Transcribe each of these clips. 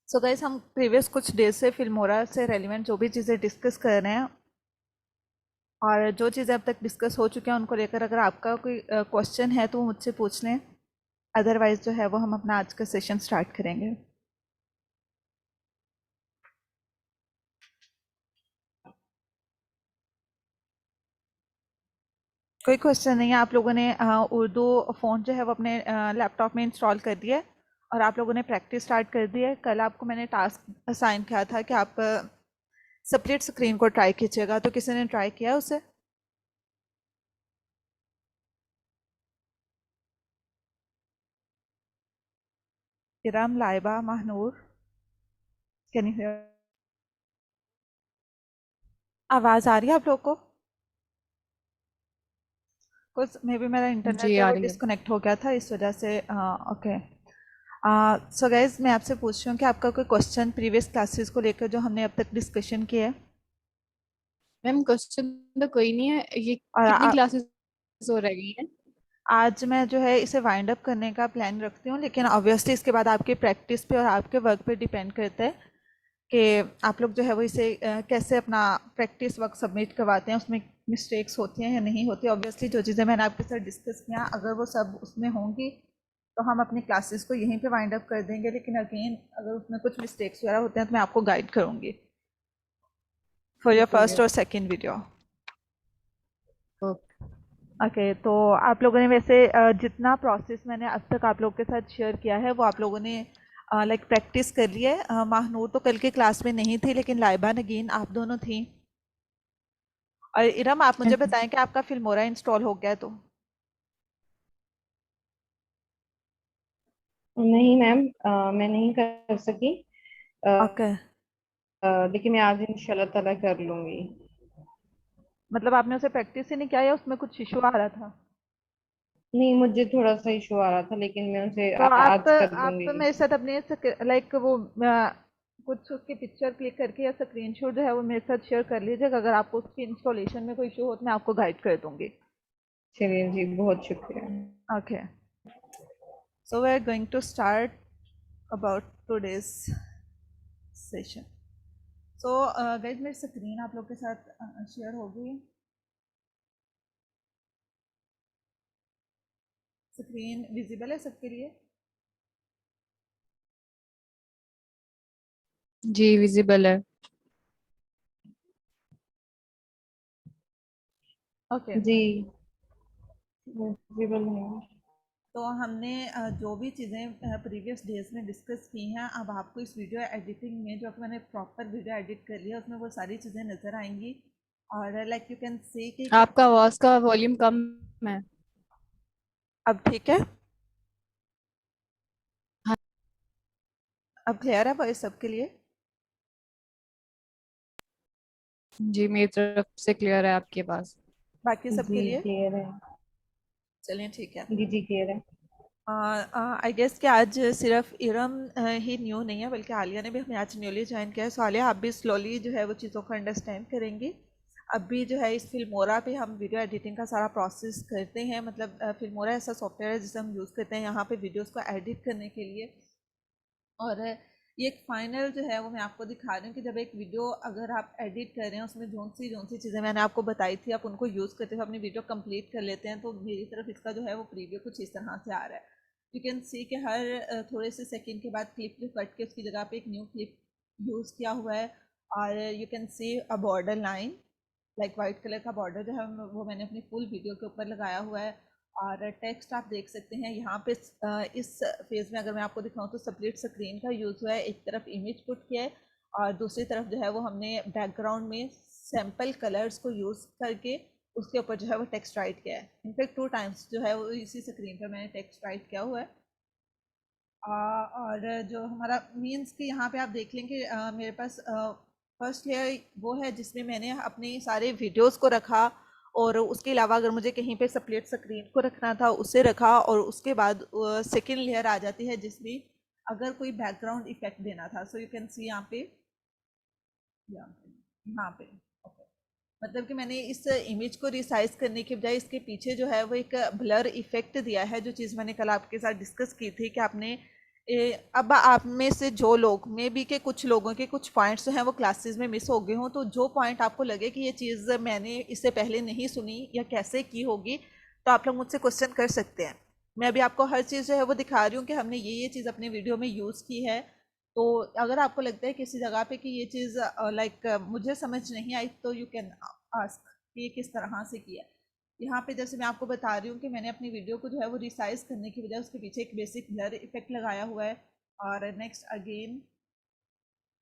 So guys, हम previous कुछ days से फिल्मोरा से रेलिवेंट जो भी चीज़ें डिस्कस कर रहे हैं और जो चीज़ें अब तक डिस्कस हो चुकी हैं उनको लेकर अगर आपका कोई क्वेश्चन है तो वो मुझसे पूछ लें। अदरवाइज जो है वो हम अपना आज का सेशन स्टार्ट करेंगे। कोई क्वेश्चन नहीं है। आप लोगों ने उर्दू फ़ॉन्ट जो है वो अपने लैपटॉप में इंस्टॉल कर दिया है और आप लोगों ने प्रैक्टिस स्टार्ट कर दी है। कल आपको मैंने टास्क असाइन किया था कि आप स्प्लिट स्क्रीन को ट्राई कीजिएगा, तो किसी ने ट्राई किया उसे? Iram, Laiba, Mahnoor, can you here? आवाज़ आ रही है आप लोग को? कुछ मे बी मेरा इंटरनेट जी जो है आ वो रही है। डिस्कनेक्ट हो गया था इस वजह से। ओके। सो गाइज, मैं आपसे पूछ रही हूँ कि आपका कोई क्वेश्चन प्रीवियस क्लासेस को लेकर जो हमने अब तक डिस्कशन किया है? मैम क्वेश्चन तो कोई नहीं है, ये और कितनी क्लासेस हो रह गई हैं? आज मैं जो है इसे वाइंड अप करने का प्लान रखती हूँ, लेकिन ऑब्वियसली इसके बाद आपकी प्रैक्टिस पे और आपके वर्क पे डिपेंड करता है कि आप लोग जो है वो इसे कैसे अपना प्रैक्टिस वर्क सबमिट करवाते हैं, उसमें मिस्टेक्स होती हैं या नहीं होती। ऑब्वियसली जो चीज़ें मैंने आपके साथ डिस्कस किया अगर वो सब उसमें होंगी तो हम अपनी क्लासेस को यहीं पे वाइंड अप कर देंगे, लेकिन अगेन अगर उसमें कुछ मिस्टेक्स वगैरह होते हैं तो मैं आपको गाइड करूँगी फॉर योर ठीक है। फर्स्ट और सेकेंड वीडियो। ओके। ओके, तो आप लोगों ने वैसे जितना प्रोसेस मैंने अब तक आप लोगों के साथ शेयर किया है वो आप लोगों ने लाइक प्रैक्टिस कर लिया है। महानूर तो कल के क्लास में नहीं थी, लेकिन लाइबा नगीन आप दोनों थी। और इरम, आप मुझे बताएं कि आपका फिल्मोरा इंस्टॉल हो गया है तो? नहीं मैम, मैं नहीं कर सकी। अ, ओके। लेकिन मैं आज इंशाल्लाह ताला कर लूंगी। मतलब आपने उसे प्रैक्टिस ही नहीं किया या उसमें कुछ इशू आ रहा था? नहीं, मुझे थोड़ा सा इशू आ रहा था, लेकिन मैं उसे तो आप आज कर आप लूंगी। मेरे साथ अपने लाइक वो कुछ उसकी पिक्चर क्लिक करके या स्क्रीनशॉट जो है वो मेरे साथ शेयर कर लीजिएगा। अगर आपको उसकी इंस्टॉलेशन में कोई इशू हो तो मैं आपको गाइड कर दूंगी। चलिए जी, बहुत शुक्रिया। Okay, so we're going to start about today's session. So guys, मेरी स्क्रीन आप लोग के साथ शेयर हो गई। स्क्रीन विजिबल है सबके लिए? जी विजिबल है। ओके। जी, विजिबल है। तो हमने जो भी चीज़ें प्रीवियस डेज में डिस्कस की हैं, अब आपको इस वीडियो एडिटिंग में जो मैंने प्रॉपर वीडियो एडिट कर लिया उसमें वो सारी चीज़ें नज़र आएंगी। और लाइक यू कैन सी कि आपका आवाज का वॉल्यूम कम है। अब ठीक है? हाँ अब क्लियर है वॉइस सबके लिए? जी, मेरी तरफ से क्लियर है आपके पास। बाकी सबके जी लिए? क्लियर है। चलिए ठीक है। जी जी क्लियर है। आई गेस कि आज सिर्फ इरम ही न्यू नहीं है, बल्कि आलिया ने भी हमें आज न्यूली ज्वाइन किया है। सो आलिया, आप भी स्लोली जो है वो चीज़ों को अंडरस्टैंड करेंगी। अभी जो है इस फिल्मोरा पे हम वीडियो एडिटिंग का सारा प्रोसेस करते हैं। मतलब फिल्मोरा ऐसा सॉफ्टवेयर है जिसे हम यूज़ करते हैं यहाँ पे वीडियोस को एडिट करने के लिए। और ये एक फाइनल जो है वो मैं आपको दिखा रही हूँ कि जब एक वीडियो अगर आप एडिट कर रहे हैं उसमें जोन सी चीज़ें मैंने आपको बताई थी आप उनको यूज़ करते हुए अपनी वीडियो कंप्लीट कर लेते हैं, तो मेरी तरफ इसका जो है वो प्रीव्यू कुछ इस तरह से आ रहा है। यू कैन सी कि हर थोड़े से सेकंड के बाद क्लिप जो कट के उसकी जगह पे एक न्यू क्लिप यूज़ किया हुआ है। और you can see a border line, like white colour का बॉर्डर जो है वो मैंने अपनी फुल वीडियो के ऊपर लगाया हुआ है। और टेक्स्ट आप देख सकते हैं यहाँ पे इस फेज में अगर मैं आपको दिखाऊँ तो स्प्लिट स्क्रीन का यूज़ हुआ है। एक तरफ इमेज पुट किया है और दूसरी तरफ जो है वो हमने बैकग्राउंड में सैम्पल कलर्स को यूज़ करके उसके ऊपर जो है वो टेक्स्ट राइट किया है। इनफैक्ट 2 टाइम्स जो है वो इसी स्क्रीन पर मैंने टेक्स्ट राइट किया हुआ है। और जो हमारा मीन्स कि यहाँ पे आप देख लें कि मेरे पास फर्स्ट लेयर वो है जिसमें मैंने अपने सारे वीडियोस को रखा। और उसके अलावा अगर मुझे कहीं पे स्प्लिट स्क्रीन को रखना था उसे रखा। और उसके बाद सेकेंड लेयर आ जाती है जिसमें अगर कोई बैकग्राउंड इफेक्ट देना था। सो यू कैन सी यहाँ पे, यहाँ पे ओके। मतलब कि मैंने इस इमेज को रिसाइज करने के बजाय इसके पीछे जो है वो एक ब्लर इफेक्ट दिया है। जो चीज़ मैंने कल आपके साथ डिस्कस की थी कि आपने अब आप में से जो लोग मे बी के कुछ लोगों के कुछ पॉइंट्स जो हैं वो क्लासेस में मिस हो गए हों, तो जो पॉइंट आपको लगे कि ये चीज़ मैंने इससे पहले नहीं सुनी या कैसे की होगी, तो आप लोग मुझसे क्वेश्चन कर सकते हैं। मैं अभी आपको हर चीज़ जो है वो दिखा रही हूँ कि हमने ये चीज़ अपने वीडियो में यूज़ की है। तो अगर आपको लगता है किसी जगह पे कि ये चीज़ लाइक मुझे समझ नहीं आई, तो यू कैन आस्क कि ये किस तरह से किया है। यहाँ पे जैसे मैं आपको बता रही हूँ कि मैंने अपनी वीडियो को जो है वो रिसाइज करने की बजाय उसके पीछे एक बेसिक ब्लर इफेक्ट लगाया हुआ है। और नेक्स्ट अगेन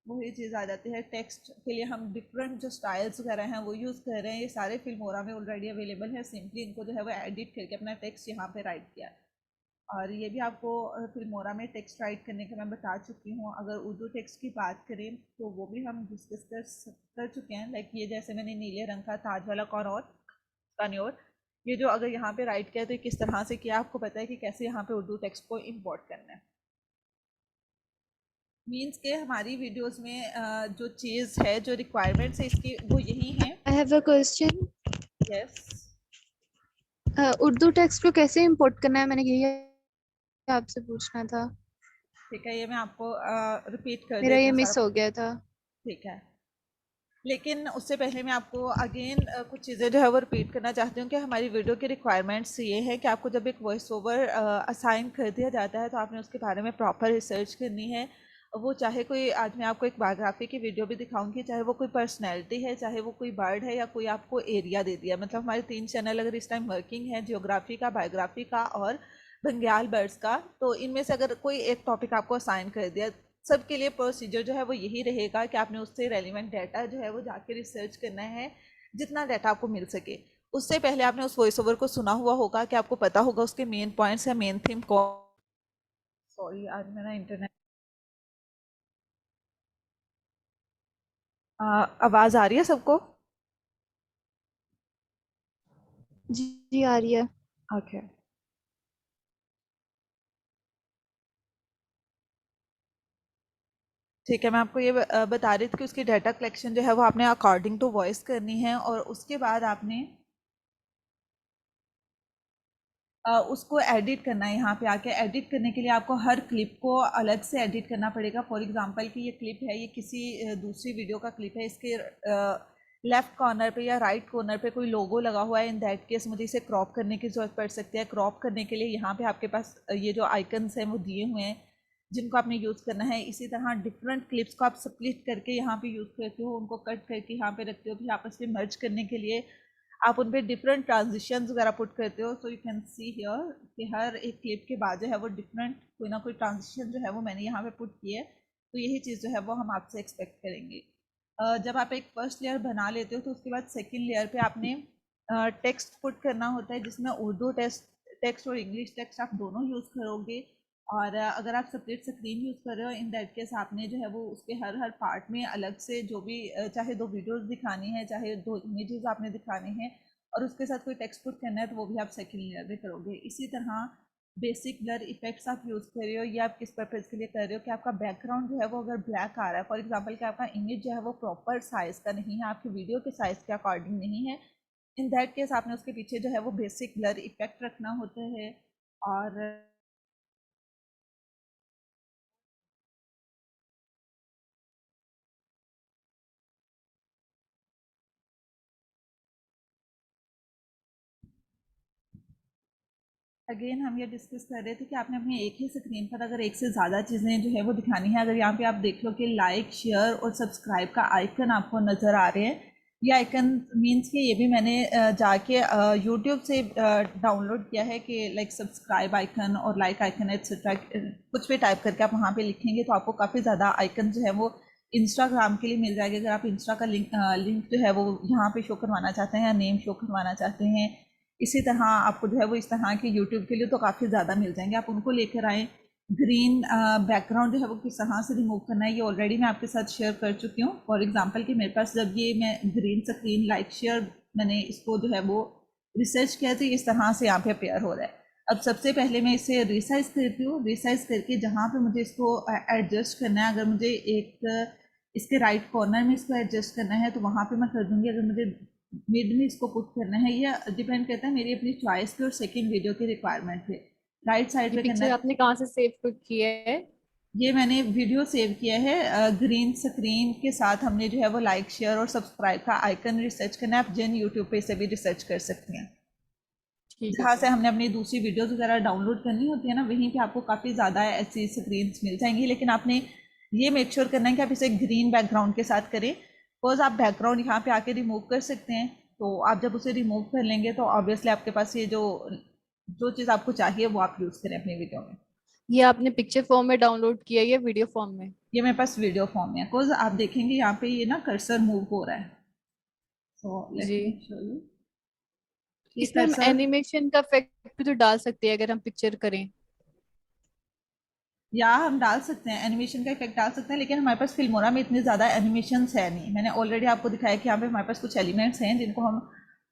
वही चीज़ आ जाती है, टेक्स्ट के लिए हम डिफरेंट जो स्टाइल्स वगैरह हैं वो यूज़ कर रहे हैं। ये सारे फिल्मोरा में ऑलरेडी अवेलेबल है, सिंपली इनको जो है वो एडिट करके अपना टेक्स्ट यहाँ पे राइट किया है। और ये भी आपको फिल्मोरा में टेक्स्ट राइट करने का मैं बता चुकी हूँ। अगर उर्दू टेक्स्ट की बात करें तो वो भी हम डिस्कस कर चुके हैं। लाइक ये जैसे मैंने नीले रंग का ताज वाला कनौर, ये जो अगर यहाँ पे राइट किया तो ये किस तरह से किया, आपको पता है कि कैसे यहाँ पे उर्दू टेक्स्ट को इम्पोर्ट करना है। मीन्स के हमारी वीडियोस में जो चीज़ है, जो रिक्वायरमेंट्स है इसकी, वो यही है। I have a question. Yes, Urdu text को कैसे इंपोर्ट करना है, मैंने यही आपसे पूछना था, ठीक है, ये मैं आपको रिपीट कर मेरा देती ये हूँ मिस सारा। हो गया था। ठीक है, लेकिन उससे पहले मैं आपको अगेन कुछ चीज़ें जो है वो रिपीट करना चाहती हूँ कि हमारी वीडियो के रिक्वायरमेंट्स ये है कि आपको जब एक वॉइस ओवर असाइन कर दिया जाता है तो आपने उसके बारे में प्रॉपर रिसर्च करनी है। वो चाहे कोई, आज मैं आपको एक बायोग्राफी की वीडियो भी दिखाऊंगी, चाहे वो कोई पर्सनैलिटी है, चाहे वो कोई बर्ड है, या कोई आपको एरिया दे दिया। मतलब हमारे 3 चैनल अगर इस टाइम वर्किंग है, जियोग्राफी का, बायोग्राफी का और बंगाल बर्ड्स का, तो इनमें से अगर कोई एक टॉपिक आपको असाइन कर दिया, सबके लिए प्रोसीजर जो है वो यही रहेगा कि आपने उससे रेलिवेंट डाटा जो है वो जाके रिसर्च करना है, जितना डाटा आपको मिल सके। उससे पहले आपने उस वॉइस ओवर को सुना हुआ होगा कि आपको पता होगा उसके मेन पॉइंट्स या मेन थीम कौन। सॉरी, आज मेरा इंटरनेट, आवाज़ आ रही है सबको? जी जी आ रही है। ओके, ठीक है, मैं आपको ये बता रही थी कि उसकी डाटा कलेक्शन जो है वो आपने अकॉर्डिंग टू वॉइस करनी है, और उसके बाद आपने उसको एडिट करना है। यहाँ पे आके एडिट करने के लिए आपको हर क्लिप को अलग से एडिट करना पड़ेगा। फॉर एग्जांपल कि ये क्लिप है, ये किसी दूसरी वीडियो का क्लिप है, इसके लेफ्ट कॉर्नर पे या राइट कॉर्नर पे कोई लोगो लगा हुआ है। इन दैट केस मुझे इसे क्रॉप करने की ज़रूरत पड़ सकती है। क्रॉप करने के लिए यहाँ पे आपके पास ये जो आइकन्स हैं वो दिए हुए हैं, जिनको आपने यूज़ करना है। इसी तरह डिफरेंट क्लिप्स को आप स्प्लिट करके यहाँ पे यूज़ करते हो, उनको कट करके यहाँ पे रखते हो, फिर आपस में मर्ज करने के लिए आप उन पे डिफरेंट ट्रांजिशंस वगैरह पुट करते हो। So you can see here कि हर एक क्लिप के बाद जो है वो डिफरेंट कोई ना कोई ट्रांजिशन जो है वो मैंने यहाँ पे पुट की है। तो यही चीज़ जो है वो हम आपसे एक्सपेक्ट करेंगे। जब आप एक फर्स्ट लेयर बना लेते हो तो उसके बाद सेकंड लेयर पे आपने टेक्स्ट पुट करना होता है, जिसमें उर्दू टेक्स्ट और इंग्लिश टेक्स्ट आप दोनों यूज़ करोगे। और अगर आप सेपरेट स्क्रीन यूज़ कर रहे हो, इन दैट केस आपने जो है वो उसके हर हर पार्ट में अलग से जो भी चाहे 2 वीडियोस दिखानी है, चाहे 2 इमेजेस आपने दिखाने हैं, और उसके साथ कोई टेक्स्ट पुट करना है, तो वो भी आप सेकंड लेयर में करोगे। इसी तरह बेसिक ब्लर इफेक्ट्स आप यूज़ कर रहे हो, ये आप किस पर्पज़ के लिए कर रहे हो कि आपका बैकग्राउंड जो है वो अगर ब्लैक आ रहा है, फॉर एग्जांपल कि आपका इमेज जो है वो प्रॉपर साइज़ का नहीं है, आपकी वीडियो के साइज़ के अकॉर्डिंग नहीं है, इन दैट केस आपने उसके पीछे जो है वो बेसिक ब्लर इफेक्ट रखना होता है। और अगेन हम ये डिस्कस कर रहे थे कि आपने अपनी एक ही स्क्रीन पर अगर एक से ज़्यादा चीज़ें जो है वो दिखानी है। अगर यहाँ पे आप देख लो कि लाइक, शेयर और सब्सक्राइब का आइकन आपको नज़र आ रहे हैं, ये आइकन मीन्स कि ये भी मैंने जाके यूट्यूब से डाउनलोड किया है कि लाइक सब्सक्राइब आइकन और लाइक आइकन एक्सेट्रा, कुछ भी टाइप करके आप वहाँ पे लिखेंगे तो आपको काफ़ी ज़्यादा आइकन जो है वो इंस्टाग्राम के लिए मिल जाएगा। अगर आप इंस्टा का लिंक जो है वो यहाँ पे शो करवाना चाहते हैं या नेम शो करवाना चाहते हैं, इसी तरह आपको जो है वो इस तरह के यूट्यूब के लिए तो काफ़ी ज़्यादा मिल जाएंगे, आप उनको लेकर आएँ। ग्रीन बैकग्राउंड जो है वो किस तरह से रिमूव करना है, ये ऑलरेडी मैं आपके साथ शेयर कर चुकी हूँ। फॉर एग्जांपल कि मेरे पास जब ये मैं ग्रीन स्क्रीन लाइक शेयर मैंने इसको जो है वो रिसर्च किया, तो इस तरह से यहाँ पे अपेयर हो रहा है। अब सबसे पहले मैं इसे रिसाइज करती हूँ। रिसाइज करके जहाँ पे मुझे इसको एडजस्ट करना है, अगर मुझे एक इसके राइट कॉर्नर में इसको एडजस्ट करना है तो वहाँ पे मैं कर दूँगी। अगर मुझे मिड में इसको पुट करना है, या डिपेंड करता है मेरी अपनी चॉइस पे और सेकंड वीडियो की रिक्वायरमेंट पे। राइट साइड ये पे करना पिक्चर है। आपने कहाँ से सेव की है? ये मैंने वीडियो सेव किया है, ग्रीन स्क्रीन के साथ हमने जो है वो लाइक शेयर और सब्सक्राइब का आइकन रिसर्च करना है। आप जिन यूट्यूब पे से भी रिसर्च कर सकते हैं, ठीक है जहाँ से सर। हमने अपनी दूसरी वीडियोस वगैरह डाउनलोड करनी होती है ना, वहीं पे आपको काफ़ी ज़्यादा ऐसी स्क्रीन्स मिल जाएंगी। लेकिन आपने ये मेक श्योर करना है कि आप इसे ग्रीन बैकग्राउंड के साथ करें, बिकॉज आप बैकग्राउंड यहाँ पे आके रिमूव कर सकते हैं। तो आप जब उसे रिमूव कर लेंगे तो ऑब्वियसली आपके पास ये जो जो चीज़ आपको चाहिए वो आप यूज़ करें अपनी वीडियो में। ये आपने पिक्चर फॉर्म में डाउनलोड किया है या वीडियो फॉर्म में? ये मेरे पास वीडियो फॉर्म में है, बिकॉज आप देखेंगे यहाँ पे ये ना कर्सर मूव हो रहा है। सो लेट जी। मी शो यू ये इसमें हम कर्सर, एनिमेशन का इफेक्ट भी तो डाल सकते हैं अगर हम पिक्चर करें। या हम डाल सकते हैं एनिमेशन का इफेक्ट डाल सकते हैं, लेकिन हमारे पास फिल्मोरा में इतने ज़्यादा एनिमेशंस है नहीं। मैंने ऑलरेडी आपको दिखाया कि यहाँ पे हमारे पास कुछ एलिमेंट्स हैं जिनको हम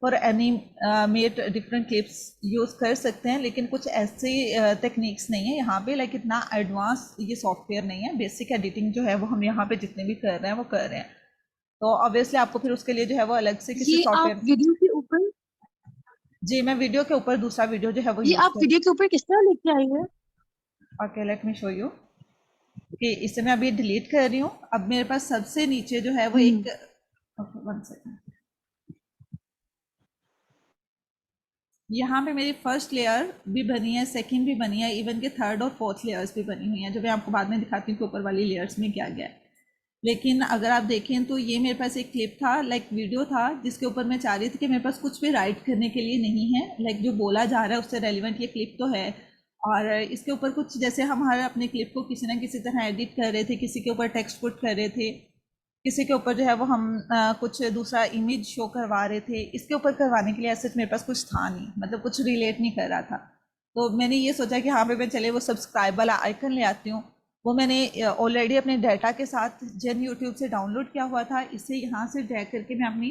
for animate different clips use कर सकते हैं, लेकिन कुछ ऐसी टेक्निक्स नहीं है यहाँ पे। लाइक इतना एडवांस ये सॉफ्टवेयर नहीं है। बेसिक एडिटिंग जो है वो हम यहाँ पे जितने भी कर रहे हैं वो कर रहे हैं। तो ऑब्वियसली आपको फिर उसके लिए जो है वो अलग से किसी ये आप सॉफ्टवेयर। वीडियो के ऊपर जी, मैं वीडियो के ऊपर दूसरा वीडियो जो है वो ये यूज़ आप कर। वीडियो के ऊपर किस तरह लेके आई है? Okay, let me show you कि इसे मैं अभी डिलीट कर रही हूँ। अब मेरे पास सबसे नीचे जो है वो एक, ओके वन सेकंड, यहाँ पे मेरी फर्स्ट लेयर भी बनी है, सेकंड भी बनी है, इवन के थर्ड और फोर्थ लेयर्स भी बनी हुई हैं, जो मैं आपको बाद में दिखाती हूँ कि ऊपर वाली लेयर्स में क्या गया है। लेकिन अगर आप देखें तो ये मेरे पास एक क्लिप था, लाइक वीडियो था, जिसके ऊपर मैं चाह रही थी कि मेरे पास कुछ भी राइट करने के लिए नहीं है। लाइक जो बोला जा रहा है उससे रेलिवेंट ये क्लिप तो है, और इसके ऊपर कुछ जैसे हम हर अपने क्लिप को किसी ना किसी तरह एडिट कर रहे थे, किसी के ऊपर टेक्स्ट पुट कर रहे थे, किसी के ऊपर जो है वो हम कुछ दूसरा इमेज शो करवा रहे थे। इसके ऊपर करवाने के लिए ऐसे मेरे पास कुछ था नहीं, मतलब कुछ रिलेट नहीं कर रहा था। तो मैंने ये सोचा कि हाँ पे मैं चले वो सब्सक्राइब वाला आइकन ले आती हूँ। वो मैंने ऑलरेडी अपने डाटा के साथ जेन यूट्यूब से डाउनलोड किया हुआ था। इसे यहाँ से ड्रैग करके मैं अपनी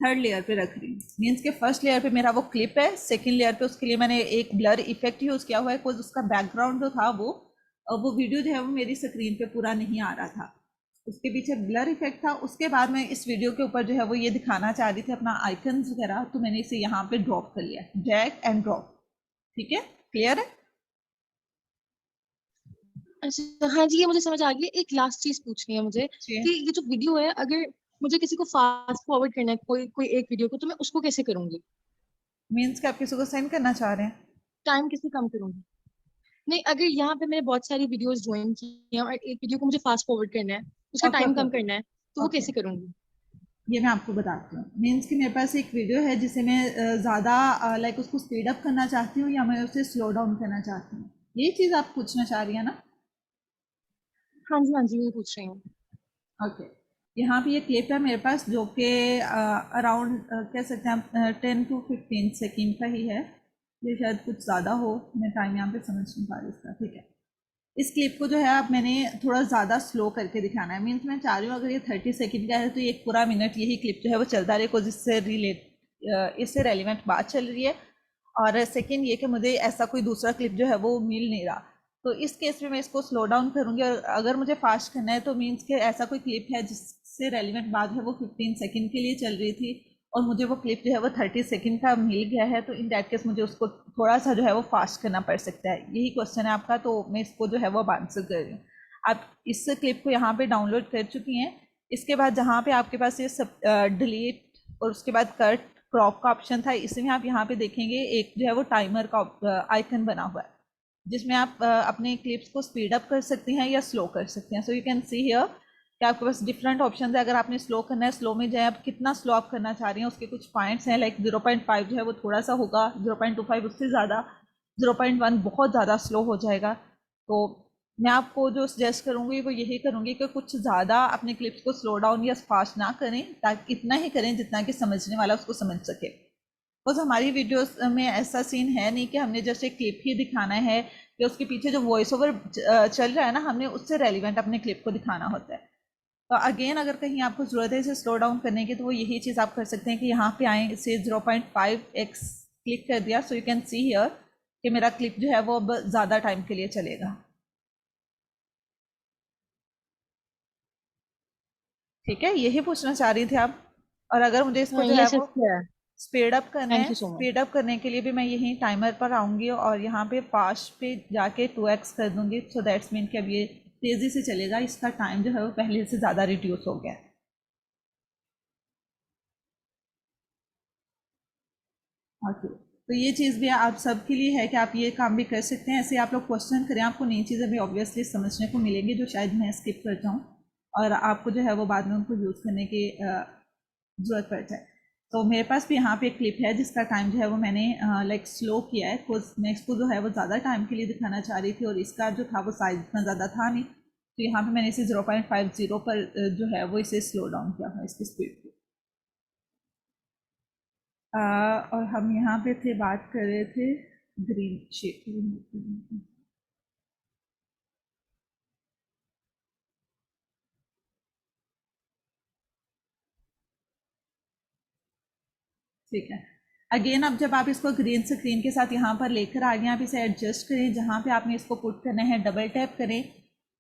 थर्ड लेयर पे रख रही हूँ। मीन्स के फर्स्ट लेयर पे मेरा वो क्लिप है, सेकंड लेयर पे उसके लिए मैंने एक ब्लर इफेक्ट यूज़ किया हुआ है, बिकॉज उसका बैकग्राउंड जो था वो वीडियो जो है वो मेरी स्क्रीन पे पूरा नहीं आ रहा था, उसके पीछे ब्लर इफेक्ट था। उसके बाद मैं इस वीडियो के ऊपर जो है वो ये दिखाना चाह रही थी अपना आइकन्स वगैरह, तो मैंने इसे यहाँ पे ड्रॉप कर लिया, ड्रैग एंड ड्रॉप। ठीक है, क्लियर है? अच्छा हाँ जी, ये मुझे समझ आ गई। एक लास्ट चीज पूछनी है मुझे जी, कि ये जो वीडियो है, अगर मुझे किसी को फास्ट फॉरवर्ड करना है कोई कोई एक वीडियो को, तो मैं उसको कैसे करूंगी? मीन्स कि आप किसी को सेंड करना चाह रहे हैं? टाइम कैसे कम करूंगी? नहीं, अगर यहाँ पे मैंने बहुत सारी वीडियोस ज्वाइन की हैं और एक वीडियो को मुझे फास्ट फॉरवर्ड करना है, उसका ओके टाइम ओके कम ओके करना है, तो वो ओके, कैसे करूंगी? ये मैं आपको बताती हूँ। मीन्स कि मेरे पास एक वीडियो है जिसे मैं ज़्यादा लाइक उसको स्पीड अप करना चाहती हूँ, या मैं उसे स्लो डाउन करना चाहती हूँ। यही चीज़ आप पूछना चाह रही है ना? हाँ जी, ये पूछ रही हूँ। ओके, यहाँ पे ये क्लिप है मेरे पास, जो कि अराउंड कह सकते हैं आप 10 to 15 सेकेंड का ही है। ये शायद कुछ ज़्यादा हो, मैं टाइम यहाँ पे समझ नहीं पा रही इसका। ठीक है, इस क्लिप को जो है आप मैंने थोड़ा ज़्यादा स्लो करके दिखाना है। मीन्स मैं चाह रही हूँ अगर ये 30 सेकेंड का है तो ये एक पूरा मिनट यही क्लिप जो है वो चलता रहे, कुछ इससे रेलिवेंट बात चल रही है। और सेकंड ये कि मुझे ऐसा कोई दूसरा क्लिप जो है वो मिल नहीं रहा। तो इस केस में मैं इसको स्लो डाउन करूँगी, और अगर मुझे फास्ट करना है तो मीन्स के ऐसा कोई क्लिप है जिससे रेलिवेंट बात है वो 15 सेकेंड के लिए चल रही थी, और मुझे वो क्लिप जो है वो 30 सेकेंड का मिल गया है, तो इन दैट केस मुझे उसको थोड़ा सा जो है वो फास्ट करना पड़ सकता है। यही क्वेश्चन है आपका, तो मैं इसको जो है वो आंसर कर रही हूँ। आप इस क्लिप को यहाँ पे डाउनलोड कर चुकी हैं। इसके बाद जहाँ पे आपके पास ये सब डिलीट और उसके बाद कट क्रॉप का ऑप्शन था, इसमें आप यहाँ पे देखेंगे एक जो है वो टाइमर का आइकन बना हुआ है, जिसमें आप अपने क्लिप्स को स्पीड अप कर सकते हैं या स्लो कर सकते हैं। So you can see here कि आपके पास डिफरेंट ऑप्शन है। अगर आपने स्लो करना है, स्लो में जाए, आप कितना स्लो आप करना चाह रही हैं उसके कुछ पॉइंट्स हैं। लाइक 0.5 जो है वो थोड़ा सा होगा, 0.25 उससे ज़्यादा, 0.1 बहुत ज़्यादा स्लो हो जाएगा। तो मैं आपको जो सजेस्ट करूँगी वो यही करूँगी कि कुछ ज़्यादा अपने क्लिप्स को स्लो डाउन या फास्ट ना करें, ताकि इतना ही करें जितना कि समझने वाला उसको समझ सके। बस हमारी वीडियोस में ऐसा सीन है नहीं कि हमने जैसे क्लिप ही दिखाना है, या उसके पीछे जो वॉइस ओवर चल रहा है ना, हमने उससे रेलिवेंट अपने क्लिप को दिखाना होता है। तो अगेन अगर कहीं आपको ज़रूरत है इसे स्लो डाउन करने की, तो वो यही चीज़ आप कर सकते हैं कि यहाँ पे आएँ, इसे 0.5x क्लिक कर दिया। So you can see here कि मेरा क्लिप जो है वो अब ज़्यादा टाइम के लिए चलेगा। ठीक है, यही पूछना चाह रही थी आप। और अगर मुझे इसको हाँ, जो ये है सब वो क्या है? स्पीड अप करना थैंक है, you so much. Speed up करने के लिए भी मैं यहीं टाइमर पर आऊँगी और यहाँ पे फास्ट पे जाके 2x कर दूँगी। सो दैट्स मीन कि अब ये तेज़ी से चलेगा, इसका टाइम जो है वो पहले से ज़्यादा रिड्यूस हो गया है। ओके, तो ये चीज़ भी आप सबके लिए है कि आप ये काम भी कर सकते हैं। ऐसे आप लोग क्वेश्चन करें, आपको नई चीज़ें भी ऑब्वियसली समझने को मिलेंगी जो शायद मैं स्किप कर जाऊँ और आपको जो है वो बाद में उनको यूज़ करने की ज़रूरत पड़ जाए। तो मेरे पास भी यहाँ पे एक क्लिप है जिसका टाइम जो है वो मैंने लाइक स्लो किया है, बिकॉज मैं इसको जो है वो ज़्यादा टाइम के लिए दिखाना चाह रही थी और इसका जो था वो साइज इतना ज़्यादा था नहीं, तो यहाँ पे मैंने इसे 0.50 पर जो है वो इसे स्लो डाउन किया है इसकी स्पीड को। और हम यहाँ पे थे, बात कर रहे थे ग्रीन शेप। ठीक है, अगेन अब जब आप इसको ग्रीन स्क्रीन के साथ यहाँ पर लेकर आ गए, आप इसे एडजस्ट करें, जहाँ पे आपने इसको पुट करना है डबल टैप करें।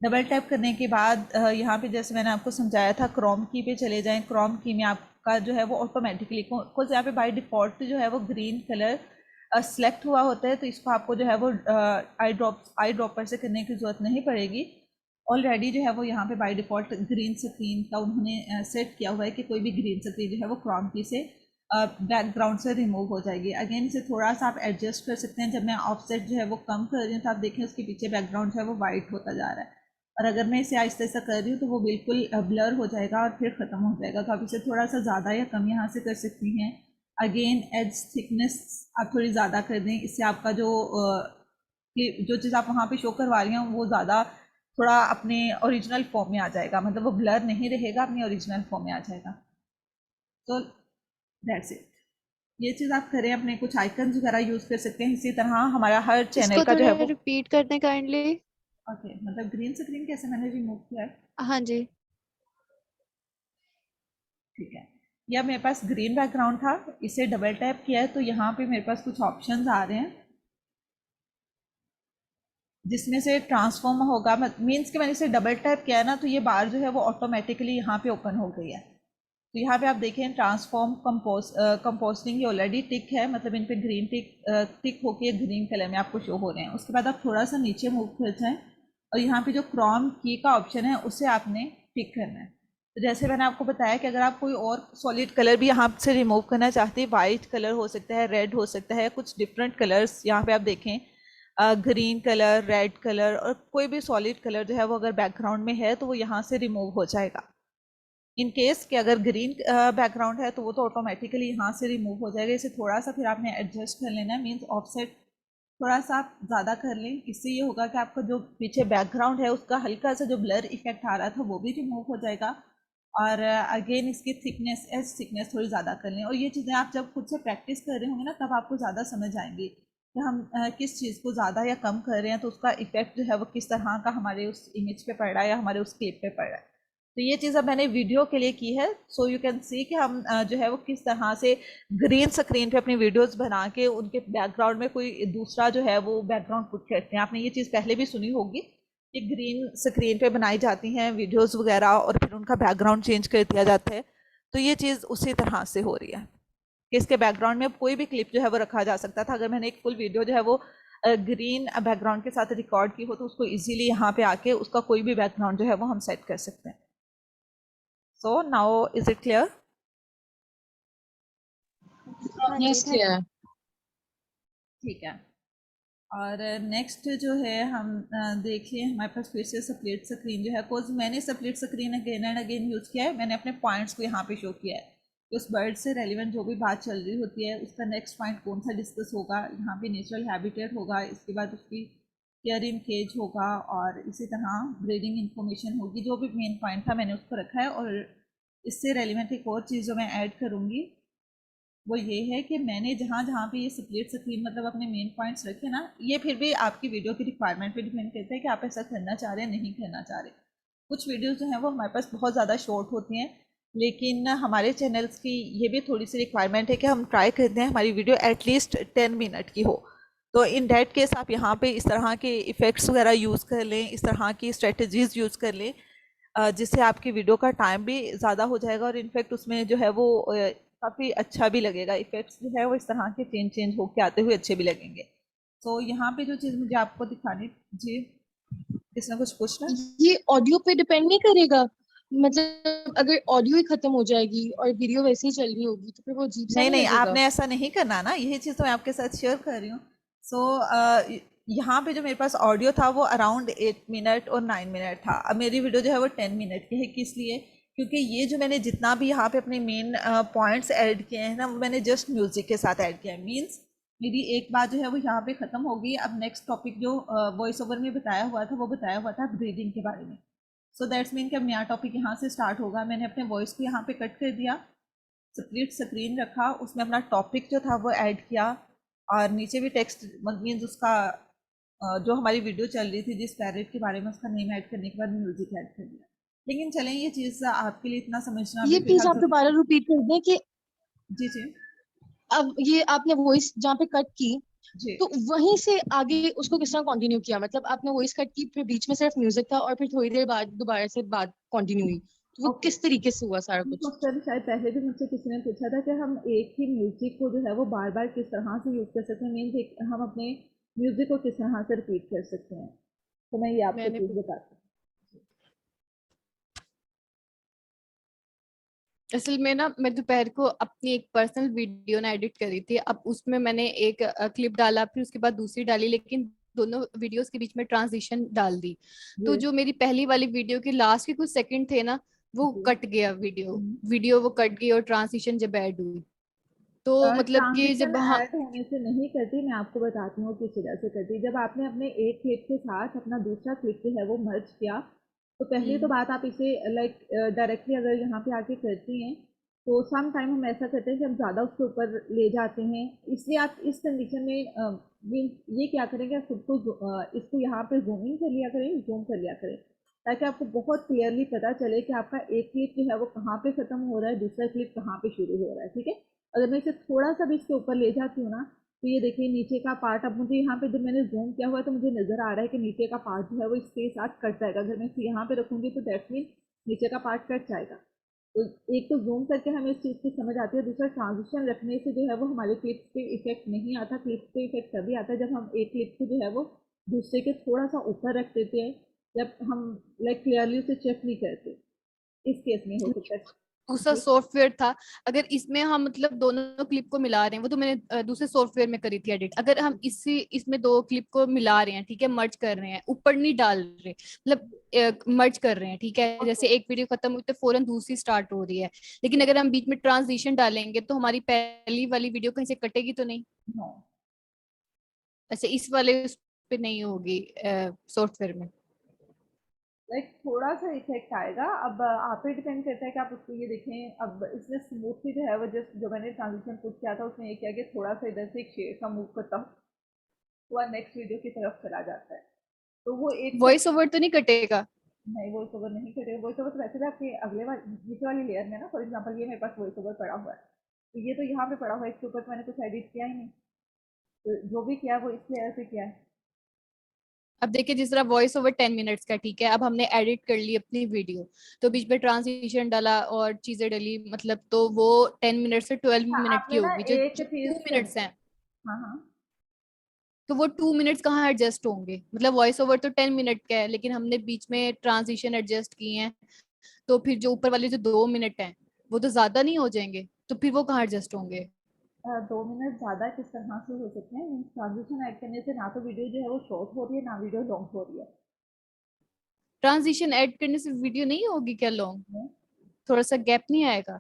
डबल टैप करने के बाद यहाँ पे जैसे मैंने आपको समझाया था क्रोम की पे चले जाएं। क्रोम की में आपका जो है वो ऑटोमेटिकली, बिकॉज यहाँ पे बाय डिफ़ॉल्ट जो है वो ग्रीन कलर सेलेक्ट हुआ होता है, तो इसको आपको जो है वो आई ड्रॉपर से करने की ज़रूरत नहीं पड़ेगी। ऑलरेडी जो है वो यहाँ पे बाय डिफ़ॉल्ट ग्रीन स्क्रीन का उन्होंने सेट किया हुआ है कि कोई भी ग्रीन स्क्रीन जो है वो क्रोम की से बैकग्राउंड से रिमूव हो जाएगी। अगेन इसे थोड़ा सा आप एडजस्ट कर सकते हैं। जब मैं ऑफसेट जो है वो कम कर रही हूँ तो आप देखें उसके पीछे बैकग्राउंड जो है वो वाइट होता जा रहा है, और अगर मैं इसे आहिस्ता आहिस्ता कर रही हूँ तो वो बिल्कुल ब्लर हो जाएगा और फिर ख़त्म हो जाएगा। तो आप इसे थोड़ा सा ज़्यादा या कम यहाँ से कर सकती हैं। अगेन एज थिकनेस आप थोड़ी ज़्यादा कर दें, इससे आपका जो चीज़ आप वहाँ पे शो करवा रही हैं वो ज़्यादा थोड़ा अपने ओरिजिनल फॉर्म में आ जाएगा, मतलब वो ब्लर नहीं रहेगा, अपने ओरिजिनल फॉर्म में आ जाएगा। तो दैट्स इट, ये चीज़ आप करें। अपने कुछ आइकन्स वगैरह यूज़ कर सकते हैं। इसी तरह हमारा हर चैनल इसको का जो है थोड़ा वो रिपीट करने काइंडली। ओके, मतलब ग्रीन स्क्रीन कैसे मैंने रिमूव किया है। हाँ जी। ठीक है, या मेरे पास ग्रीन बैकग्राउंड था, इसे डबल टैप किया है तो यहाँ पे मेरे पास कुछ ऑप्शंस आ रहे हैं जिसमें से ट्रांसफॉर्म होगा, मीन्स कि मैंने इसे डबल टैप किया है ना, तो ये बार जो है वो ऑटोमेटिकली यहाँ पे ओपन हो गई है। तो यहाँ पे आप देखें ट्रांसफॉर्म कंपोस्टिंग ये ऑलरेडी टिक है, मतलब इन पे ग्रीन टिक होके ग्रीन कलर में आपको शो हो रहे हैं। उसके बाद आप थोड़ा सा नीचे मूव कर जाएं और यहाँ पे जो क्रोम की का ऑप्शन है उसे आपने टिक करना है। तो जैसे मैंने आपको बताया कि अगर आप कोई और सॉलिड कलर भी यहाँ से रिमूव करना चाहते हैं, वाइट कलर हो सकता है, रेड हो सकता है, कुछ डिफरेंट कलर्स यहाँ पे आप देखें, ग्रीन कलर, रेड कलर और कोई भी सॉलिड कलर जो है वो अगर बैकग्राउंड में है तो वो यहाँ से रिमूव हो जाएगा। इन केस कि अगर ग्रीन बैकग्राउंड है तो वो तो ऑटोमेटिकली यहाँ से रिमूव हो जाएगा। इसे थोड़ा सा फिर आपने एडजस्ट कर लेना है, मीन्स ऑफसेट थोड़ा सा आप ज़्यादा कर लें। इससे ये होगा कि आपका जो पीछे बैकग्राउंड है उसका हल्का सा जो ब्लर इफेक्ट आ रहा था वो भी रिमूव हो जाएगा। और अगेन इसकी थिकनेस थोड़ी ज़्यादा कर लें। और ये चीज़ें आप जब खुद से प्रैक्टिस कर रहे होंगे ना तब आपको ज़्यादा समझ आएंगी कि हम किस चीज़ को ज़्यादा या कम कर रहे हैं, तो उसका इफेक्ट जो है वो किस तरह का हमारे उस इमेज पे पड़ रहा है या हमारे उस क्लिप पे पड़ रहा है। तो ये चीज़ अब मैंने वीडियो के लिए की है, सो यू कैन सी कि हम जो है वो किस तरह से ग्रीन स्क्रीन पे अपनी वीडियोस बना के उनके बैकग्राउंड में कोई दूसरा जो है वो बैकग्राउंड पुट करते हैं। आपने ये चीज़ पहले भी सुनी होगी कि ग्रीन स्क्रीन पे बनाई जाती हैं वीडियोस वगैरह और फिर उनका बैकग्राउंड चेंज कर दिया जाता है। तो ये चीज़ उसी तरह से हो रही है कि इसके बैकग्राउंड में कोई भी क्लिप जो है वो रखा जा सकता था। अगर मैंने एक फुल वीडियो जो है वो ग्रीन बैकग्राउंड के साथ रिकॉर्ड की हो तो उसको ईजिली यहाँ पे आके उसका कोई भी बैकग्राउंड जो है वो हम सेट कर सकते हैं। So now is it clear? हाँ जी, Yes, clear. ठीक है, और नेक्स्ट जो है हम देखिए हमारे पास फिर से स्प्लिट स्क्रीन जो है, कोज मैंने split screen again and again use किया है। मैंने अपने पॉइंट्स को यहाँ पे शो किया है कि उस बर्ड से रेलिवेंट जो भी बात चल रही होती है उसका नेक्स्ट पॉइंट कौन सा डिस्कस होगा। यहाँ पे नेचुरल हैबिटेट होगा, इसके बाद उसकी केयर इन केज होगा और इसी तरह ब्रीडिंग इंफॉर्मेशन होगी। जो भी मेन पॉइंट था मैंने उसको रखा है। और इससे रेलिवेंट एक और चीज़ जो मैं ऐड करूँगी वो ये है कि मैंने जहाँ जहाँ पे ये स्प्लिट स्क्रीन मतलब अपने मेन पॉइंट्स रखे ना, ये फिर भी आपकी वीडियो की रिक्वायरमेंट पे डिपेंड करता है कि आप ऐसा करना चाह रहे हैं नहीं करना चाह रहे। कुछ वीडियोस जो हैं वो हमारे पास बहुत ज़्यादा शॉर्ट होती हैं, लेकिन हमारे चैनल्स की ये भी थोड़ी सी रिक्वायरमेंट है कि हम ट्राई करते हैं हमारी वीडियो एटलीस्ट 10 मिनट की हो। तो इन डैट केस आप यहाँ पे इस तरह के इफ़ेक्ट्स वगैरह यूज़ कर लें, इस तरह की स्ट्रेटजीज़ यूज़ कर लें जिससे आपकी वीडियो का टाइम भी ज़्यादा हो जाएगा और इनफैक्ट उसमें जो है वो काफ़ी अच्छा भी लगेगा। इफ़ेक्ट्स जो है वो इस तरह के चेंज होके आते हुए अच्छे भी लगेंगे। तो यहाँ पे जो चीज़ मुझे आपको दिखानी जी किसने कुछ पूछना है? ये ऑडियो पे डिपेंड नहीं करेगा? मतलब अगर ऑडियो ही खत्म हो जाएगी और वीडियो वैसे ही चल रही होगी तो फिर वो अजीब सा नहीं नहीं नहीं, लगेगा? आपने ऐसा नहीं करना ना, यही चीज़ तो मैं आपके साथ शेयर कर रही हूँ। सो यहाँ पे जो मेरे पास ऑडियो था वो अराउंड 8 मिनट और 9 मिनट था। अब मेरी वीडियो जो है वो 10 मिनट की है, किस लिए? क्योंकि ये जो मैंने जितना भी यहाँ पे अपने मेन पॉइंट्स ऐड किए हैं ना, वो मैंने जस्ट म्यूजिक के साथ ऐड किया है। मीन्स मेरी एक बात जो है वो यहाँ पे ख़त्म हो गई। अब नेक्स्ट टॉपिक जो वॉइस ओवर में बताया हुआ था, वो बताया हुआ था ब्रीदिंग के बारे में। सो दैट्स मीन कि अब नया टॉपिक यहाँ से स्टार्ट होगा। मैंने अपने वॉइस को यहाँ पे कट कर दिया, स्प्लिट स्क्रीन रखा, उसमें अपना टॉपिक जो था वो ऐड किया, और नीचे भी टेक्स्ट मीन्स उसका जो हमारी वीडियो चल रही थी जिस पैरेट के बारे में, उसका नेम ऐड करने के बाद म्यूजिक ऐड कर दिया। लेकिन चलें, ये चीज़ आपके लिए इतना समझना ये अभी प्लीज फिलहाल आप जरूरी। दोबारा रिपीट कर दें कि जी जी। अब ये आपने वॉइस जहाँ पे कट की जी। तो वहीं से आगे उसको किस तरह कंटिन्यू किया? मतलब आपने वॉइस कट की, फिर बीच में सिर्फ म्यूजिक था और फिर थोड़ी देर बाद दोबारा से बात कंटिन्यू हुई, तो वो ओके। किस तरीके से हुआ सारा कुछ? उस टाइम शायद पहले भी मुझसे किसी ने पूछा था कि हम एक ही म्यूजिक को जो है वो बार बार किस तरह से यूज़ कर सकते हैं, मीन्स हम अपने म्यूजिक को किस तरह से रिपीट कर सकते हैं। तो मैं ये आपको मैंने चीज़ बताती असल में ना मैं दोपहर को अपनी एक पर्सनल वीडियो ना एडिट करी थी। अब उसमें मैंने एक क्लिप डाला, फिर उसके बाद दूसरी डाली, लेकिन दोनों वीडियोस के बीच में ट्रांजिशन डाल दी। हूँ। तो ये। जो मेरी पहली वाली वीडियो के लास्ट के कुछ सेकंड थे ना, वो जी। कट गया वीडियो। हम्म। वीडियो वो कट गई और ट्रांजिशन जब ऐड हुई तो मतलब कि ट्रांजिशन जब हाँ। ऐड होने से नहीं करती, मैं आपको बताती हूँ किस वजह से करती। जब आपने अपने एक क्लिप के साथ अपना दूसरा क्लिप जो है वो मर्ज किया, तो पहली तो हम्म। बात, आप इसे लाइक डायरेक्टली अगर यहाँ पे आके करती हैं, तो सम टाइम हम ऐसा करते हैं कि हम ज़्यादा उसके ऊपर ले जाते हैं। इसलिए आप इस कंडीशन में मीन ये क्या करेंगे, खुद को इसको यहाँ पे जूमिंग कर लिया करें, जूम कर लिया करें, ताकि आपको बहुत क्लियरली पता चले कि आपका एक क्लिप जो है वो कहाँ पे ख़त्म हो रहा है, दूसरा क्लिप कहाँ पे शुरू हो रहा है। ठीक है? अगर मैं इसे थोड़ा सा भी इसके ऊपर ले जाती हूँ ना, तो ये देखिए नीचे का पार्ट, अब मुझे यहाँ पे जब मैंने जूम किया हुआ है तो मुझे नज़र आ रहा है कि नीचे का पार्ट जो है वो इसके साथ कट जाएगा। अगर मैं इसे यहाँ पे रखूँगी तो दैट मीन नीचे का पार्ट कट जाएगा। तो एक तो जूम करके हमें इस चीज़ की समझ आती है, दूसरा ट्रांजिशन रखने से जो है वो हमारे क्लिप्स पे इफेक्ट नहीं आता। क्लिप्स पे इफेक्ट तभी आता है जब हम एक क्लिप को जो है वो दूसरे के थोड़ा सा ऊपर रख देते हैं, जब हम लाइक क्लियरली उसे चेक नहीं करते। इस केस में हो सकता है। दूसरा जी। सॉफ्टवेयर था। अगर इसमें हम मतलब दोनों क्लिप को मिला रहे हैं, वो तो मैंने दूसरे सॉफ्टवेयर में करी थी एडिट। अगर हम इसी इसमें दो क्लिप को मिला रहे हैं, ठीक है, मर्ज कर रहे हैं, ऊपर नहीं डाल रहे, मतलब मर्ज कर रहे हैं, ठीक है, ओके। जैसे एक वीडियो खत्म हुई तो फौरन दूसरी स्टार्ट हो रही है, लेकिन अगर हम बीच में ट्रांजिशन डालेंगे तो हमारी पहली वाली वीडियो कहीं से कटेगी तो नहीं? नो। अच्छा, इस वाले उस पे नहीं होगी सॉफ्टवेयर में? लाइक थोड़ा सा इफेक्ट आएगा। अब आप पे डिपेंड करता है कि आप उसको ये देखें। अब इसने स्मूथली जो है वो जस्ट जो मैंने ट्रांजिशन पुट किया था उसने ये किया कि थोड़ा सा इधर से एक शेड का मूव करता हूँ, तो वह नेक्स्ट वीडियो की तरफ चला जाता है। तो वो एक वॉइस सेकंड। ओवर तो नहीं कटेगा? नहीं, वॉइस ओवर नहीं करेगा। वॉइस ओवर तो वैसे भी आपके अगले वाली नीचे वाली लेयर में ना, फॉर एग्जाम्पल ये मेरे पास वॉइस ओवर पड़ा हुआ है, तो ये तो यहाँ पे पड़ा हुआ है, इसके ऊपर तो मैंने कुछ एडिट किया ही नहीं। तो जो भी किया है वो इस लेयर पे किया है। अब देखिए, जिस तरह वॉइस ओवर 10 मिनट्स का, ठीक है, अब हमने एडिट कर ली अपनी वीडियो, तो बीच में ट्रांजिशन डाला और चीजें डली, मतलब तो वो 10 मिनट से 12 मिनट की आपने ना होगी। जो एक जो चीज टू कर। मिनट्स हैं, हाँ हाँ। तो वो 2 मिनट्स कहाँ एडजस्ट होंगे? मतलब वॉइस ओवर तो 10 मिनट का है, लेकिन हमने बीच में ट्रांजिशन एडजस्ट किए हैं, तो फिर जो ऊपर वाले जो 2 मिनट हैं वो तो ज्यादा नहीं हो जाएंगे? तो फिर वो कहाँ एडजस्ट होंगे? 2 मिनट ज़्यादा किस तरह से हो सकते हैं? मीन्स ट्रांजिशन ऐड करने से ना तो वीडियो जो है वो शॉर्ट हो रही है, ना वीडियो लॉन्ग हो रही है। ट्रांजिशन ऐड करने से वीडियो नहीं होगी क्या लॉन्ग? हम्म। थोड़ा सा गैप नहीं आएगा?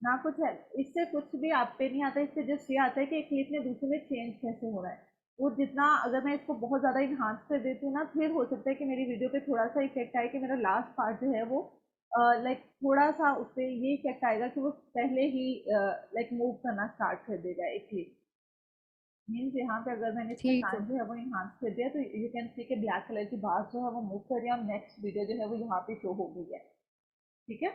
ना कुछ है, इससे कुछ भी आप पे नहीं आता। इससे जस्ट ये आता है कि एक क्लिप में दूसरे में चेंज कैसे हो रहा है। वो जितना, अगर मैं इसको बहुत ज़्यादा इन्हांस कर देती हूँ ना, फिर हो सकता है कि मेरी वीडियो पे थोड़ा सा इफेक्ट आए कि मेरा लास्ट पार्ट जो है वो लाइक थोड़ा सा उस पर ये इफेक्ट आएगा कि वो पहले ही लाइक मूव करना स्टार्ट कर देगा एक क्लिप। मीन्स यहाँ पे अगर मैंने इसका ठीक है। टाइम जो है वो इन्हांस कर दिया, तो यू कैन सी के ब्लैक कलर की बार जो है वो मूव कर रही है, और नेक्स्ट वीडियो जो है वो यहाँ पे शो हो गई है। ठीक है?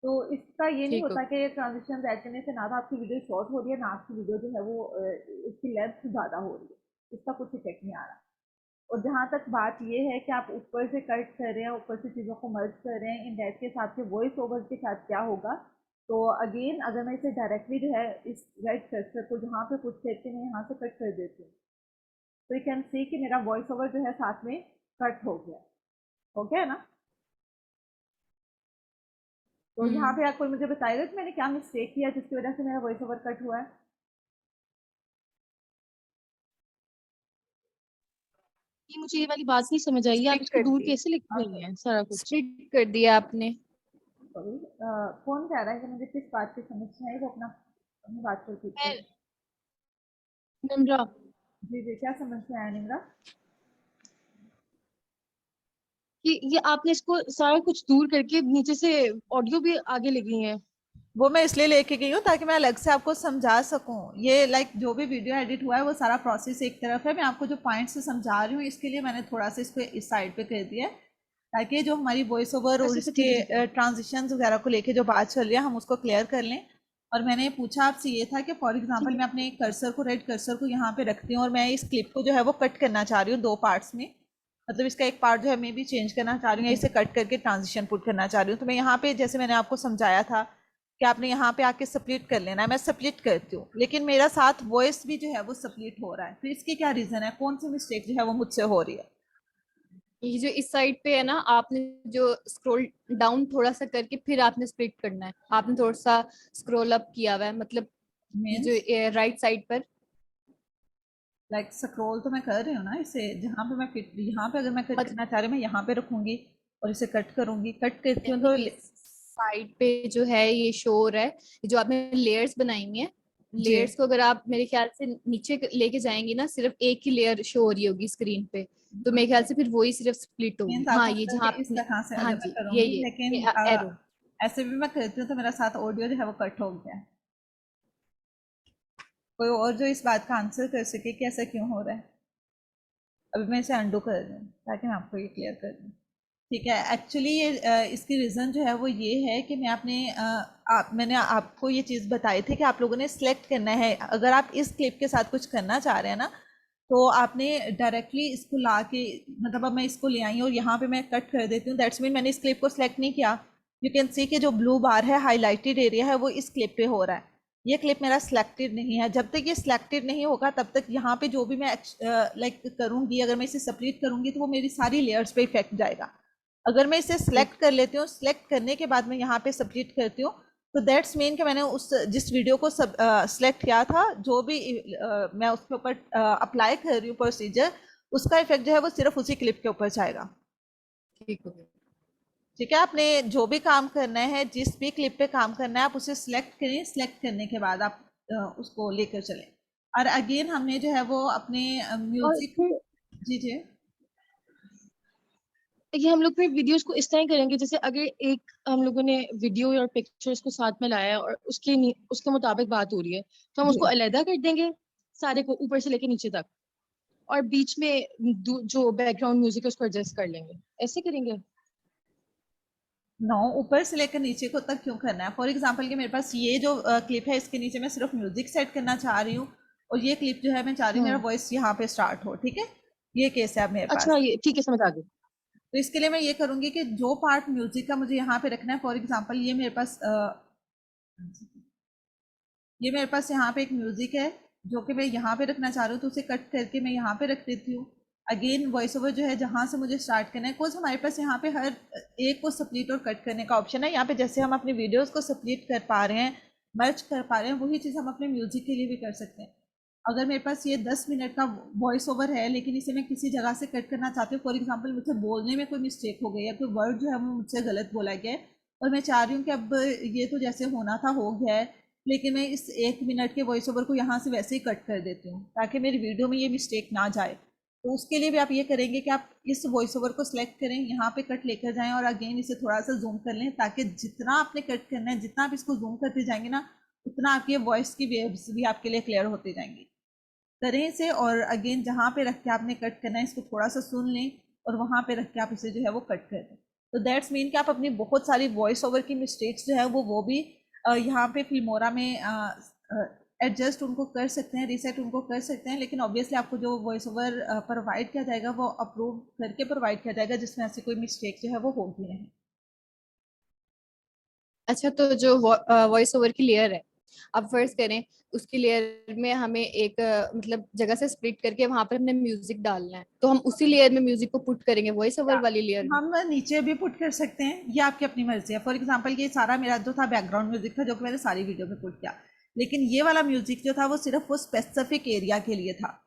तो इसका ये नहीं ठीक हो। होता कि ट्रांजिशन ऐड करने से ना तो आपकी वीडियो शॉर्ट हो रही है, ना आपकी वीडियो जो है वो इसकी लेंथ ज़्यादा हो रही है। इसका कुछ इफेक्ट नहीं आ रहा। और जहाँ तक बात ये है कि आप ऊपर से कट कर रहे हैं, ऊपर से चीज़ों को मर्ज कर रहे हैं, इन दैट के साथ के वॉइस ओवर के साथ क्या होगा? तो अगेन अगर मैं इसे डायरेक्टली जो है इस राइट कर्सर को जहाँ पे पुट करके मैं यहाँ से कट कर देती हूँ, तो यू कैन सी कि मेरा वॉइस ओवर जो है साथ में कट हो गया ना। तो यहाँ पे आप कोई मुझे बताएगा कि मैंने क्या मिस्टेक किया जिसकी वजह से मेरा वॉइस ओवर कट हुआ है। ये मुझे ये वाली बात नहीं समझ आई, आप स्प्लिट इसको कर दूर दी, कैसे लिख रही हैं सारा कुछ? स्प्लिट कर दिया आपने। सॉरी, कौन कह रहा है कि मुझे किस बात की समस्या है, वो अपना अपनी बात पर कीजिए। मैं निम्रा, जी जी, क्या समस्या है निम्रा? कि ये आपने इसको सारा कुछ दूर करके नीचे से ऑडियो भी आगे लगी है। वो मैं इसलिए लेके गई हूँ ताकि मैं अलग से आपको समझा सकूँ। ये लाइक जो भी वीडियो एडिट हुआ है वो सारा प्रोसेस एक तरफ है, मैं आपको जो पॉइंट से समझा रही हूँ इसके लिए मैंने थोड़ा सा इसको इस साइड पे कर दिया है, ताकि जो हमारी वॉइस ओवर और अच्छा ठीक है ठीक है। इसके ट्रांजिशंस वगैरह को लेके जो बात चल रही है हम उसको क्लियर कर लें। और मैंने पूछा आपसे ये था कि फॉर ठीक एग्जाम्पल है मैं अपने कर्सर को, रेड कर्सर को यहाँ पे रखती हूँ और मैं इस क्लिप को जो है वो कट करना चाह रही हूँ 2 पार्ट्स में, मतलब इसका एक पार्ट जो है मैं भी चेंज करना चाह रही हूँ या इसे कट करके ट्रांजिशन पुट करना चाह रही हूँ। तो मैं यहाँ पे जैसे मैंने आपको समझाया था कि आपने यहाँ पे आके स्प्लिट कर लेना है, मैं स्प्लिट करती हूँ लेकिन मेरा साथ वॉइस भी जो है वो स्प्लिट हो रहा है, तो इसकी क्या रीज़न है, कौन सी मिस्टेक जो है वो मुझसे हो रही है? ये जो इस साइड पे है ना, आपने जो स्क्रॉल डाउन थोड़ा सा करके फिर आपने स्प्लिट करना है, आपने थोड़ा सा स्क्रॉल अप किया हुआ है, मतलब ये मीन्स जो राइट साइड पर। लाइक स्क्रॉल तो मैं कर रही हूँ ना इसे, जहाँ पे मैं फिट, यहाँ पे अगर मैं कट मतलब करना चाह रही हूँ मैं यहाँ पे रखूंगी और इसे कट करूंगी, कट करती हूँ तो नहीं, साइड पे जो है ये शो हो रहा है, ये जो आपने लेयर्स बनाई हुई है, जी लेयर्स को अगर आप मेरे ख्याल से नीचे लेके जाएंगी ना, सिर्फ एक ही लेयर शो हो रही होगी स्क्रीन पे, तो मेरे ख्याल से फिर वही सिर्फ स्प्लिट होगी। मीन्स हाँ, आपको ये लगता है जहाँ कि इस आपने, तरह से हाँ अगर मैं जी, करूंगी, लेकिन ये एरो। ऐसे भी मैं करती हूँ तो मेरा साथ ऑडियो जो है वो कट हो गया है। कोई और जो इस बात का आंसर कर सके कि ऐसा क्यों हो रहा है? अभी मैं इसे अंडू कर रही हूँ ताकि मैं आपको ये क्लियर कर दूँ। ठीक है, एक्चुअली ये इसकी रीज़न जो है वो ये है कि मैं अपने मैंने आपको ये चीज़ बताई थी कि आप लोगों ने सिलेक्ट करना है, अगर आप इस क्लिप के साथ कुछ करना चाह रहे हैं ना तो आपने डायरेक्टली इसको ला के, मतलब अब मैं इसको ले आई और यहाँ पे मैं कट कर देती हूँ, दैट्स मीन मैंने इस क्लिप को सिलेक्ट नहीं किया। यू कैन सी कि जो ब्लू बार है, हाईलाइटेड एरिया है, वो इस क्लिप पे हो रहा है, ये क्लिप मेरा सिलेक्टेड नहीं है। जब तक ये सिलेक्टेड नहीं होगा तब तक यहाँ पे जो भी मैं लाइक करूँगी, अगर मैं इसे सेपरेट करूँगी तो वो मेरी सारी लेयर्स पे इफेक्ट जाएगा। अगर मैं इसे सिलेक्ट कर लेती हूँ, सिलेक्ट करने के बाद मैं यहाँ पे सेपरेट करती हूँ, तो दैट्स मीन कि मैंने उस जिस वीडियो को सिलेक्ट किया था, जो भी मैं उसके ऊपर अप्लाई कर रही हूँ प्रोसीजर, उसका इफेक्ट जो है वो सिर्फ उसी क्लिप के ऊपर जाएगा। ठीक हो गया। ठीक है, आपने जो भी काम करना है, जिस भी क्लिप पे काम करना है, आप उसे सिलेक्ट करें, सिलेक्ट करने के बाद आप उसको लेकर चलें। और अगेन हमने जो है वो अपने और म्यूजिक, फिर जी जी, ये हम लोग फिर वीडियोस को इस तरह करेंगे, जैसे अगर एक हम लोगों ने वीडियो और पिक्चर्स को साथ में लाया है और उसके मुताबिक बात हो रही है, तो हम उसको जी अलहदा कर देंगे सारे को ऊपर से लेके नीचे तक, और बीच में जो बैकग्राउंड म्यूजिक है उसको एडजस्ट कर लेंगे, ऐसे करेंगे। नो, ऊपर से लेकर नीचे को तक क्यों करना है? फॉर एग्जांपल कि मेरे पास ये जो क्लिप है इसके नीचे मैं सिर्फ म्यूजिक सेट करना चाह रही हूँ और ये क्लिप जो है मैं चाह रही हूँ मेरा हम्म। वॉइस यहाँ पे स्टार्ट हो, ठीक है, ये केस है अब मेरे अच्छा, पास। ये ठीक है, समझ आ गई। तो इसके लिए मैं ये करूँगी कि जो पार्ट म्यूजिक का मुझे यहाँ पे रखना है, फॉर एग्जाम्पल ये मेरे पास यहाँ पे एक म्यूजिक है जो कि मैं यहाँ पे रखना चाह रही हूँ, तो उसे कट करके मैं यहाँ पे रख देती हूँ। अगेन वॉइस ओवर जो है जहाँ से मुझे स्टार्ट करना है, कोर्स हमारे पास यहाँ पे हर एक को स्प्लिट और कट करने का ऑप्शन है। यहाँ पे जैसे हम अपनी वीडियोस को स्प्लिट कर पा रहे हैं, मर्ज कर पा रहे हैं, वही चीज़ हम अपने म्यूजिक के लिए भी कर सकते हैं। अगर मेरे पास ये 10 मिनट का वॉइस ओवर है लेकिन इसे मैं किसी जगह से कट करना चाहती हूँ, फॉर एग्जाम्पल मुझसे बोलने में कोई मिस्टेक हो गई है, कोई वर्ड जो है वो मुझसे गलत बोला गया है और मैं चाह रही हूँ कि अब ये तो जैसे होना था हो गया है, लेकिन मैं इस 1 मिनट के वॉइस ओवर को यहाँ से वैसे ही कट कर देती हूँ ताकि मेरी वीडियो में ये मिस्टेक ना जाए। तो उसके लिए भी आप ये करेंगे कि आप इस वॉइस ओवर को सिलेक्ट करें, यहाँ पे कट लेकर जाएं और अगेन इसे थोड़ा सा जूम कर लें, ताकि जितना आपने कट करना है, जितना आप इसको जूम करते जाएंगे ना, उतना आपकी वॉइस की वेव्स भी आपके लिए क्लियर होती जाएंगी। करें इसे और अगेन जहाँ पे रख के आपने कट करना है इसको थोड़ा सा सुन लें और वहाँ पे रख के आप इसे जो है वो कट कर दें। तो दैट्स मीन कि आप अपनी बहुत सारी वॉइस ओवर की मिस्टेक्स जो है वो भी यहाँ पे फिल्मोरा में एडजस्ट उनको कर सकते हैं, रीसेट उनको कर सकते हैं, लेकिन ऑब्वियसली आपको जो वॉइस ओवर प्रोवाइड किया जाएगा वो अप्रूव करके प्रोवाइड किया जाएगा, जिसमें ऐसी कोई मिस्टेक जो है वो होगी नहीं। अच्छा, तो जो वॉइस ओवर की लेयर है अब फर्स्ट करें उसकी लेयर में हमें एक मतलब जगह से स्प्लिट करके वहां पर हमने म्यूजिक डालना है, तो हम उसी लेयर में म्यूजिक को पुट करेंगे वॉइस ओवर वाली लेयर में। हम नीचे भी पुट कर सकते हैं, ये आपकी अपनी मर्जी है। फॉर एग्जांपल ये सारा मेरा जो था बैकग्राउंड म्यूजिक था जो कि मैंने सारी वीडियो में पुट किया, लेकिन ये वाला म्यूजिक जो था वो सिर्फ वो स्पेसिफिक एरिया के लिए था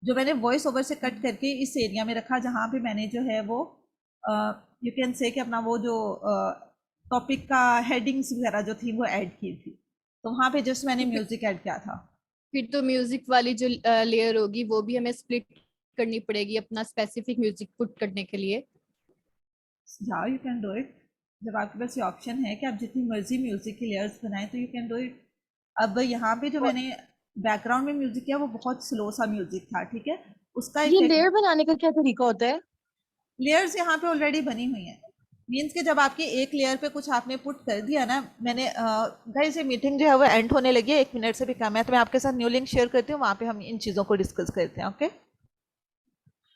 जो मैंने वॉइस ओवर से कट करके इस एरिया में रखा जहाँ पे मैंने जो है वो यू कैन से कि अपना वो जो टॉपिक का हेडिंग्स वगैरह जो थी वो ऐड की थी, तो वहाँ पे जस्ट मैंने म्यूजिक ऐड किया था। फिर तो म्यूजिक वाली जो लेयर होगी वो भी हमें स्प्लिट करनी पड़ेगी अपना स्पेसिफिक म्यूजिक पुट करने के लिए। या यू कैन डू इट, जब आपके पास ये ऑप्शन है कि आप जितनी मर्जी म्यूजिक की लेयर्स बनाएं तो यू कैन डू इट। अब यहाँ पे जो मैंने बैकग्राउंड में म्यूजिक किया वो बहुत स्लो सा म्यूजिक था, ठीक है, उसका ये लेयर बनाने का क्या तरीका होता है? लेयर्स यहाँ पे ऑलरेडी बनी हुई हैं, मीन्स कि जब आपकी एक लेयर पे कुछ आपने पुट कर दिया ना, मैंने गाइस ये मीटिंग जो है वो एंड होने लगी है, 1 मिनट से भी कम है, तो मैं आपके साथ न्यू लिंक शेयर करती हूँ, वहाँ पे हम इन चीज़ों को डिस्कस करते हैं। Okay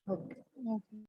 okay.